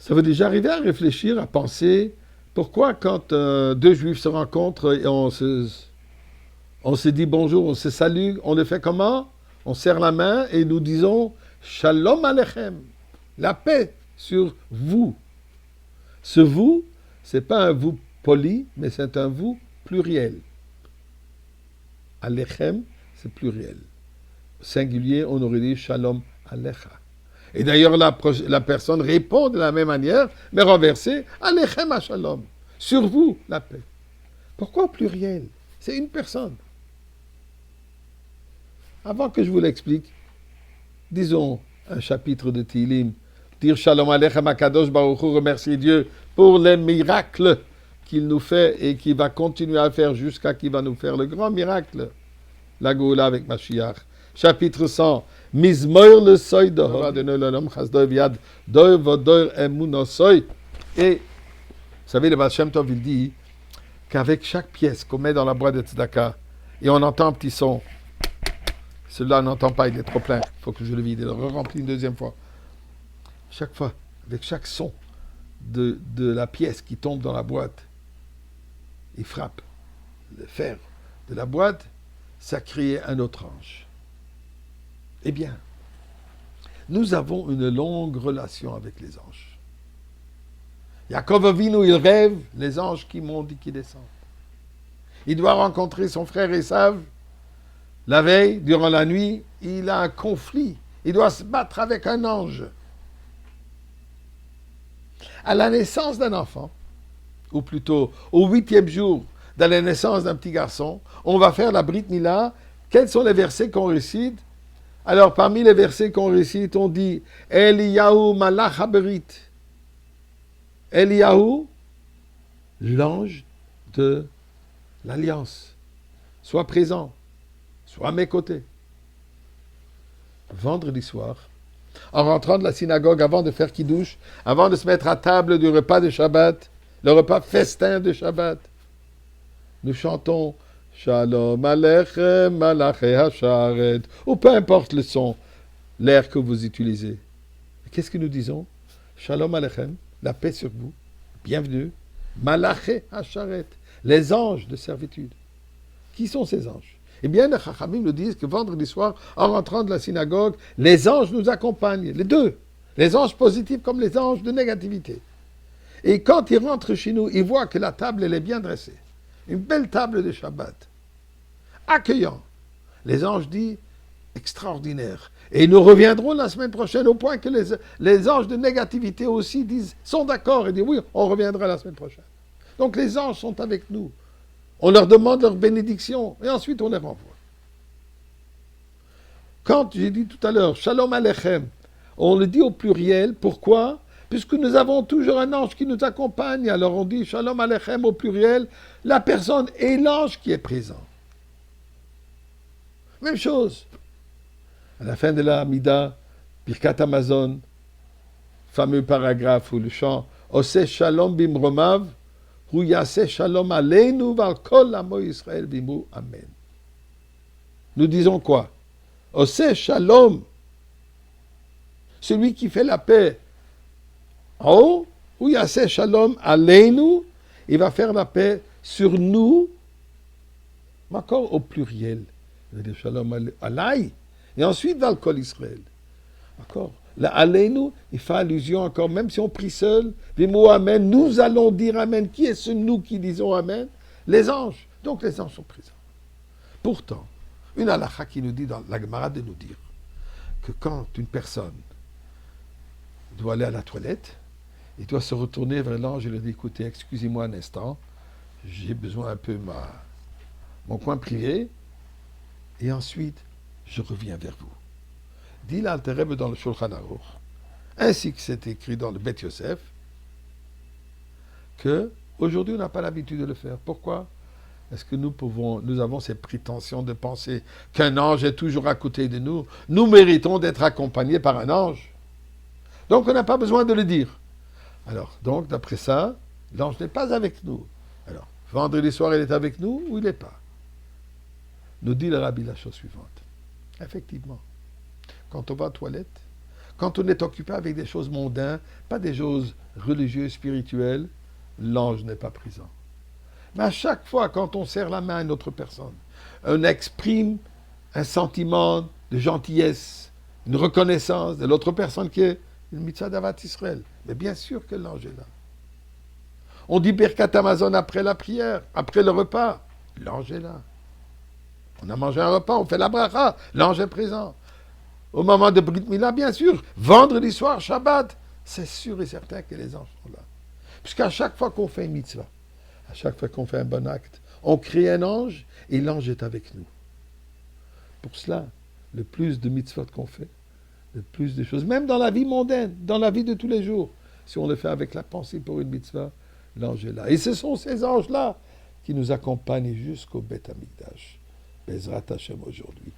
Ça veut déjà arriver à réfléchir, à penser, pourquoi quand deux juifs se rencontrent et on se dit bonjour, on se salue, on le fait comment? On serre la main et nous disons Shalom Aleichem, la paix sur vous. Ce vous, c'est pas un vous poli, mais c'est un vous pluriel. Alechem, c'est pluriel. Singulier, on aurait dit Shalom Alecha. Et d'ailleurs, la personne répond de la même manière, mais renversée, Alechem à Shalom. Sur vous, la paix. Pourquoi au pluriel? C'est une personne. Avant que je vous l'explique, disons un chapitre de Tehillim, dire Shalom Aleichem Akadosh Baruch Hu, remercier Dieu pour les miracles qu'il nous fait et qu'il va continuer à faire jusqu'à qu'il va nous faire le grand miracle, la Goula avec Mashiach. Chapitre 100, Mizmoir le soy de l'olom chasdoi viad doir vodoir emuno soy. Et, vous savez, le Baal Shem Tov, il dit qu'avec chaque pièce qu'on met dans la boîte de tzedaka, et on entend un petit son, celui-là n'entend pas, il est trop plein, il faut que je le vide, il le remplit une deuxième fois. Chaque fois, avec chaque son de la pièce qui tombe dans la boîte, il frappe le fer de la boîte, ça crée un autre ange. Eh bien, nous avons une longue relation avec les anges. Yaakov Avinu, il rêve les anges qui montent et qui descendent. Il doit rencontrer son frère Esav. La veille, durant la nuit, il a un conflit. Il doit se battre avec un ange. À la naissance d'un enfant, ou plutôt au 8e jour de la naissance d'un petit garçon, on va faire la Brit Mila. Quels sont les versets qu'on récite? Alors, parmi les versets qu'on récite, on dit Eliyahu Malach Haberit. Eliyahu, l'ange de l'alliance. Sois présent, sois à mes côtés. Vendredi soir, en rentrant de la synagogue, avant de faire kiddush, avant de se mettre à table du repas de Shabbat, le repas festin de Shabbat, nous chantons Shalom Aleichem, Malaché Hasharet, ou peu importe le son, l'air que vous utilisez. Qu'est-ce que nous disons? Shalom Aleichem, la paix sur vous, bienvenue, Malaché Hasharet, les anges de servitude. Qui sont ces anges? Eh bien, les Chachamim nous disent que vendredi soir, en rentrant de la synagogue, les anges nous accompagnent, les deux, les anges positifs comme les anges de négativité. Et quand ils rentrent chez nous, ils voient que la table, elle est bien dressée. Une belle table de Shabbat. Accueillant. Les anges disent extraordinaire. Et nous reviendrons la semaine prochaine au point que les anges de négativité aussi sont d'accord et disent oui, on reviendra la semaine prochaine. Donc les anges sont avec nous. On leur demande leur bénédiction et ensuite on les renvoie. Quand j'ai dit tout à l'heure Shalom Aleichem, on le dit au pluriel. Pourquoi? Puisque nous avons toujours un ange qui nous accompagne. Alors on dit Shalom Aleichem au pluriel, la personne et l'ange qui est présent. Même chose. À la fin de la Hamida, Birkat Hamazon, fameux paragraphe où le chant Ose Shalom Bimromav, Hu Yaseh Shalom Aleinu Val Kol Amo Yisrael Bimu Amen. Nous disons quoi? Ose Shalom, celui qui fait la paix. En haut, Hu Yaseh Shalom Aleinu, il va faire la paix sur nous, mais encore au pluriel. Il va dire Shalom Alay. Et ensuite, dans le Kol Israël. D'accord? La Aleinu, il fait allusion encore, même si on prie seul, les mots Amen, nous allons dire Amen. Qui est ce nous qui disons Amen? Les anges. Donc les anges sont présents. Pourtant, une halakha qui nous dit dans la Gemara de nous dire que quand une personne doit aller à la toilette, il doit se retourner vers l'ange et lui dire écoutez, excusez-moi un instant, j'ai besoin un peu mon coin privé, et ensuite, je reviens vers vous. Dit l'Alter Rebbe dans le Shulchan Aruch, ainsi que c'est écrit dans le Bet Yosef, que aujourd'hui on n'a pas l'habitude de le faire. Pourquoi? Est-ce que nous avons ces prétentions de penser qu'un ange est toujours à côté de nous? Nous méritons d'être accompagnés par un ange. Donc on n'a pas besoin de le dire. Alors, donc, d'après ça, l'ange n'est pas avec nous. Alors, vendredi soir, il est avec nous ou il n'est pas? Nous dit le Rabbi la chose suivante. Effectivement, quand on va aux toilettes, Quand on est occupé avec des choses mondaines, pas des choses religieuses, spirituelles, l'ange n'est pas présent. Mais à chaque fois, quand on serre la main à une autre personne, on exprime un sentiment de gentillesse, une reconnaissance de l'autre personne qui est une mitzvah d'Avat Israël. Mais bien sûr que l'ange est là. On dit Birkat Hamazon après la prière, après le repas. L'ange est là. On a mangé un repas, on fait la bracha, l'ange est présent. Au moment de Brit Mila, bien sûr, vendredi soir, Shabbat, c'est sûr et certain que les anges sont là. Puisqu'à chaque fois qu'on fait une mitzvah, à chaque fois qu'on fait un bon acte, on crée un ange et l'ange est avec nous. Pour cela, le plus de mitzvot qu'on fait, le plus de choses, même dans la vie mondaine, dans la vie de tous les jours, si on le fait avec la pensée pour une mitzvah, l'ange est là. Et ce sont ces anges-là qui nous accompagnent jusqu'au Beth Amikdash. Bezrat Hashem aujourd'hui.